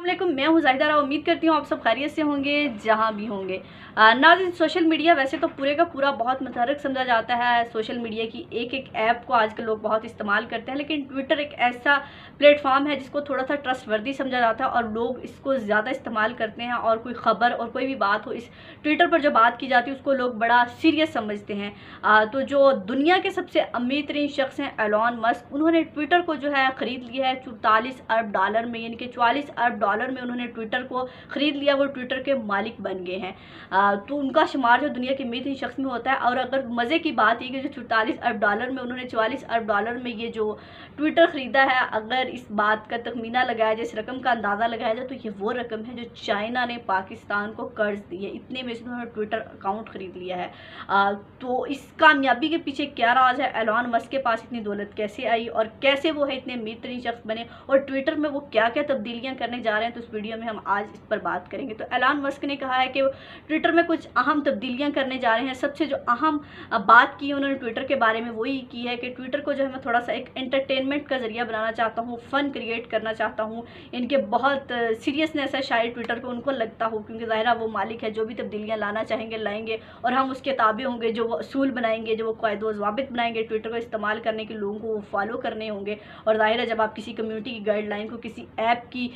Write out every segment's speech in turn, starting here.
अस्सलामुअलैकुम, मैं हूँ ज़ाहिदा राव। उम्मीद करती हूँ आप सब खैरियत से होंगे जहाँ भी होंगे। नाज़रीन, सोशल मीडिया वैसे तो पूरे का पूरा बहुत मुतहर्रिक समझा जाता है। सोशल मीडिया की एक एक ऐप को आजकल लोग बहुत इस्तेमाल करते हैं, लेकिन ट्विटर एक ऐसा प्लेटफॉर्म है जिसको थोड़ा सा ट्रस्टवर्दी समझा जाता है और लोग इसको ज़्यादा इस्तेमाल करते हैं। और कोई ख़बर और कोई भी बात हो, इस ट्विटर पर जो बात की जाती है उसको लोग बड़ा सीरियस समझते हैं। तो जो दुनिया के सबसे अमीर तरीन शख्स हैं एलॉन मस्क, उन्होंने ट्विटर को जो है ख़रीद लिया है 44 अरब डॉलर में, यानी कि 44 अरब डॉलर में उन्होंने ट्विटर को ख़रीद लिया। वो ट्विटर के मालिक बन गए हैं। तो उनका शुमार जो दुनिया के अमीर शख्स में होता है। और अगर मज़े की बात ये कि जो 44 अरब डॉलर में उन्होंने 44 अरब डॉलर में ये जो ट्विटर ख़रीदा है, अगर इस बात का तखमीना लगाया जाए, इस रकम का अंदाज़ा लगाया जाए, तो ये वो रकम है जो चाइना ने पाकिस्तान को कर्ज दी है। इतने में से उन्होंने ट्विटर अकाउंट ख़रीद लिया है। तो इस कामयाबी के पीछे क्या राज है, एलॉन मस्क के पास इतनी दौलत कैसे आई और कैसे वो है इतने अमीर तरीन शख्स बने, और ट्विटर में वो क्या क्या तब्दीलियां करने जा रहे हैं, तो इस वीडियो में हम आज इस पर बात करेंगे। तो एलॉन मस्क ने कहा है कि वो ट्विटर में कुछ अहम तब्दीलियां करने जा रहे हैं। सबसे जो अहम बात की उन्होंने ट्विटर के बारे में वही की है कि ट्विटर को जो है मैं थोड़ा सा एक एंटरटेनमेंट का ज़रिया बनाना चाहता हूँ, फ़न क्रिएट करना चाहता हूँ। इनके बहुत सीरियसनेस है शायद ट्विटर पर उनको लगता हो, क्योंकि ज़ाहिर वो मालिक है, जो भी तब्दीलियाँ लाना चाहेंगे लाएंगे और हम उसके ताबे होंगे। जो वो असूल बनाएंगे, जो वो कायदे व ज़वाबित बनाएंगे ट्विटर को इस्तेमाल करने के लोगों को वो फॉलो करने होंगे। और ज़ाहिर है जब आप किसी कम्युनिटी की गाइडलाइन को, किसी ऐप की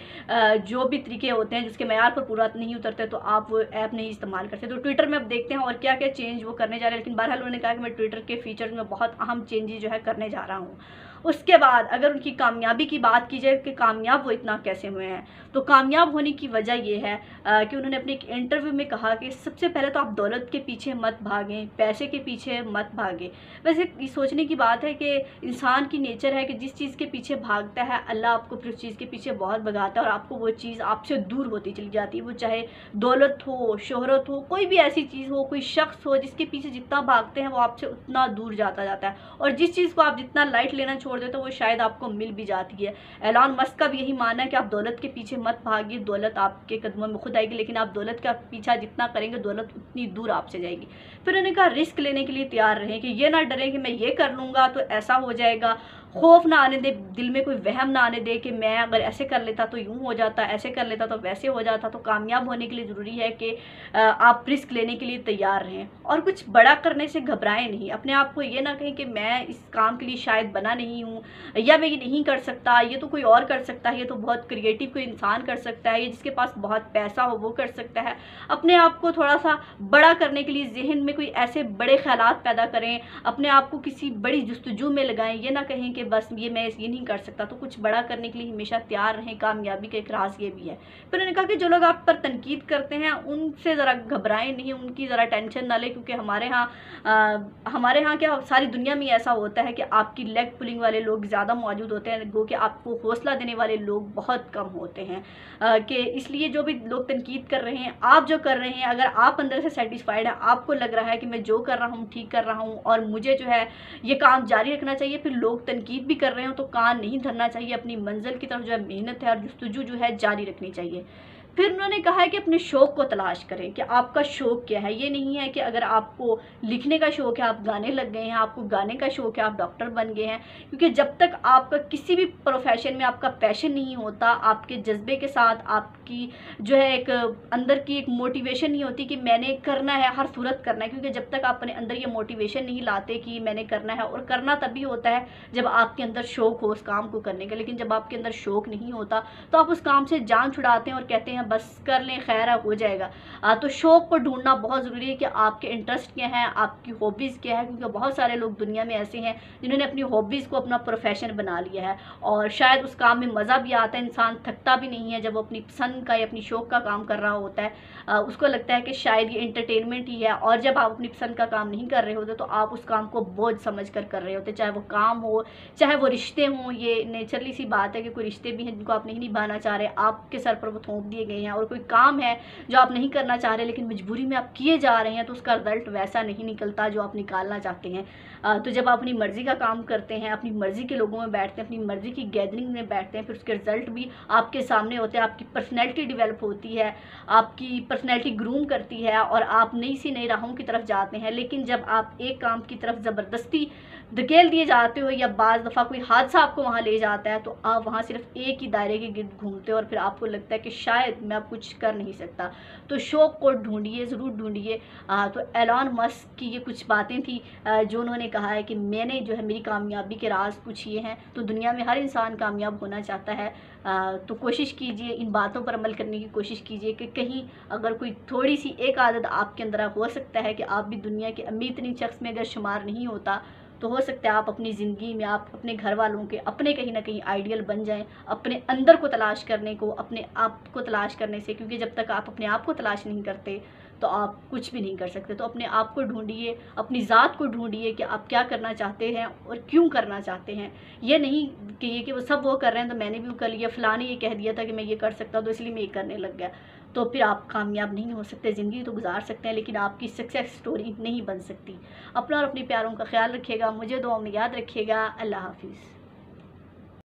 जो भी तरीके होते हैं जिसके मैयार पर पूरा नहीं उतरते, तो आप वो ऐप नहीं इस्तेमाल करते। तो ट्विटर में अब देखते हैं और क्या क्या चेंज वो करने जा रहे हैं। लेकिन बहरहाल उन्होंने कहा कि मैं ट्विटर के फीचर्स में बहुत अहम चेंजेस जो है करने जा रहा हूँ। उसके बाद अगर उनकी कामयाबी की बात की जाए कि कामयाब वो इतना कैसे हुए हैं, तो कामयाब होने की वजह यह है कि उन्होंने अपने एक इंटरव्यू में कहा कि सबसे पहले तो आप दौलत के पीछे मत भागें, पैसे के पीछे मत भागें। वैसे ये सोचने की बात है कि इंसान की नेचर है कि जिस चीज़ के पीछे भागता है अल्लाह आपको फिर उस चीज़ के पीछे बहुत भगाता है और आपको वो चीज़ आपसे दूर होती चली जाती है। वो चाहे दौलत हो, शोहरत हो, कोई भी ऐसी चीज़ हो, कोई शख्स हो, जिसके पीछे जितना भागते हैं वो आपसे उतना दूर जाता है। और जिस चीज़ को आप जितना लाइट लेना छोड़ देते हो वो शायद आपको मिल भी जाती है। एलॉन मस्क का भी यही मानना है कि आप दौलत के पीछे मत भागिए, दौलत आपके कदमों में खुद आएगी, लेकिन आप दौलत का पीछा जितना करेंगे दौलत उतनी दूर आपसे जाएगी। फिर उन्होंने कहा रिस्क लेने के लिए तैयार रहें, कि ये ना डरें कि मैं ये कर लूँगा तो ऐसा हो जाएगा। खौफ ना आने दे, दिल में कोई वहम ना आने दे कि मैं अगर ऐसे कर लेता तो यूँ हो जाता, ऐसे कर लेता तो वैसे हो जाता। तो कामयाब होने के लिए ज़रूरी है कि आप रिस्क लेने के लिए तैयार रहें और कुछ बड़ा करने से घबराएं नहीं। अपने आप को ये ना कहें कि मैं इस काम के लिए शायद बना नहीं हूँ, या मैं ये नहीं कर सकता, ये तो कोई और कर सकता है, ये तो बहुत क्रिएटिव कोई इंसान कर सकता है, ये जिसके पास बहुत पैसा हो वो कर सकता है। अपने आप को थोड़ा सा बड़ा करने के लिए जहन में कोई ऐसे बड़े ख्यालात पैदा करें, अपने आप को किसी बड़ी जुस्तजू में लगाएं। ये ना कहें कि बस ये मैं ये नहीं कर सकता। तो कुछ बड़ा करने के लिए हमेशा तैयार रहें। कामयाबी का एक राज ये भी है। फिर उन्होंने कहा कि जो लोग आप पर तनकीद करते हैं उनसे ज़रा घबराएं नहीं, उनकी ज़रा टेंशन ना लें, क्योंकि हमारे यहाँ क्या सारी दुनिया में ऐसा होता है कि आपकी लेग पुलिंग वाले लोग ज़्यादा मौजूद होते हैं, गो कि आपको हौसला देने वाले लोग बहुत कम होते हैं। कि इसलिए जो भी लोग तनकीद कर रहे हैं, आप जो कर रहे हैं, अगर आप अंदर से सेटिस्फाइड है, आपको लग रहा है कि मैं जो कर रहा हूँ ठीक कर रहा हूँ और मुझे जो है ये काम जारी रखना चाहिए, फिर लोग तनकीद भी कर रहे हो तो कान नहीं धरना चाहिए। अपनी मंजिल की तरफ जो है मेहनत है और जुस्तजू जो है जारी रखनी चाहिए। फिर उन्होंने कहा है कि अपने शौक़ को तलाश करें कि आपका शौक़ क्या है। ये नहीं है कि अगर आपको लिखने का शौक़ है आप गाने लग गए हैं, आपको गाने का शौक़ है आप डॉक्टर बन गए हैं। क्योंकि जब तक आपका किसी भी प्रोफेशन में आपका पैशन नहीं होता, आपके जज्बे के साथ आपकी जो है एक अंदर की एक मोटिवेशन नहीं होती कि मैंने करना है, हर सूरत करना है। क्योंकि जब तक आप अपने अंदर ये मोटिवेशन नहीं लाते कि मैंने करना है, और करना तभी होता है जब आपके अंदर शौक़ हो उस काम को करने का। लेकिन जब आपके अंदर शौक़ नहीं होता तो आप उस काम से जान छुड़ाते हैं और कहते हैं बस कर लें, खैर हो जाएगा। तो शौक़ को ढूंढना बहुत ज़रूरी है कि आपके इंटरेस्ट क्या हैं, आपकी हॉबीज़ क्या है। क्योंकि बहुत सारे लोग दुनिया में ऐसे हैं जिन्होंने अपनी हॉबीज़ को अपना प्रोफेशन बना लिया है और शायद उस काम में मज़ा भी आता है, इंसान थकता भी नहीं है जब वो अपनी पसंद का या अपनी शौक़ का काम कर रहा होता है। उसको लगता है कि शायद ये एंटरटेनमेंट ही है। और जब आप अपनी पसंद का काम नहीं कर रहे होते तो आप उस काम को बोझ समझ कर रहे होते, चाहे वो काम हो चाहे वो रिश्ते हों। ये नेचुरली सी बात है कि कोई रिश्ते भी हैं जिनको आप नहीं निभाना चाह रहे, आपके सर पर वो थोप दिए गए हैं और कोई काम है जो आप नहीं करना चाह रहे लेकिन मजबूरी में आप किए जा रहे हैं, तो उसका रिजल्ट वैसा नहीं निकलता जो आप निकालना चाहते हैं। तो जब आप अपनी मर्ज़ी का काम करते हैं, अपनी मर्ज़ी के लोगों में बैठते हैं, अपनी मर्ज़ी की गैदरिंग में बैठते हैं, फिर उसके रिज़ल्ट भी आपके सामने होते हैं, आपकी पर्सनैलिटी डेवलप होती है, आपकी पर्सनैलिटी ग्रूम करती है और आप नई सी नई राहों की तरफ जाते हैं। लेकिन जब आप एक काम की तरफ ज़बरदस्ती धकेल दिए जाते हो या बाज़ दफ़ा कोई हादसा आपको वहाँ ले जाता है, तो आप वहाँ सिर्फ एक ही दायरे के गिर्द घूमते हो और फिर आपको लगता है कि शायद मैं अब कुछ कर नहीं सकता। तो शौक़ को ढूंढिए, ज़रूर ढूंढिए। तो एलन मस्क की ये कुछ बातें थी जो उन्होंने कहा है कि मैंने जो है मेरी कामयाबी के राज कुछ ये हैं। तो दुनिया में हर इंसान कामयाब होना चाहता है, तो कोशिश कीजिए, इन बातों पर अमल करने की कोशिश कीजिए कि कहीं अगर कोई थोड़ी सी एक आदत आपके अंदर हो सकता है कि आप भी दुनिया के अमीर तरीन शख्स में अगर शुमार नहीं होता, तो हो सकता है आप अपनी ज़िंदगी में, आप अपने घर वालों के अपने कहीं ना कहीं आइडियल बन जाएं, अपने अंदर को तलाश करने को, अपने आप को तलाश करने से, क्योंकि जब तक आप अपने आप को तलाश नहीं करते तो आप कुछ भी नहीं कर सकते। तो अपने आप को ढूंढिए, अपनी ज़ात को ढूंढिए कि आप क्या करना चाहते हैं और क्यों करना चाहते हैं। ये नहीं कि वो सब वो कर रहे हैं तो मैंने भी वो कर लिया, फ़लाँ ने ये कह दिया था कि मैं ये कर सकता हूँ तो इसलिए मैं ये करने लग गया, तो फिर आप कामयाब नहीं हो सकते। ज़िंदगी तो गुजार सकते हैं लेकिन आपकी सक्सेस स्टोरी नहीं बन सकती। अपना और अपने प्यारों का ख्याल रखिएगा, मुझे दुआ में याद रखिएगा। अल्लाह हाफिज़।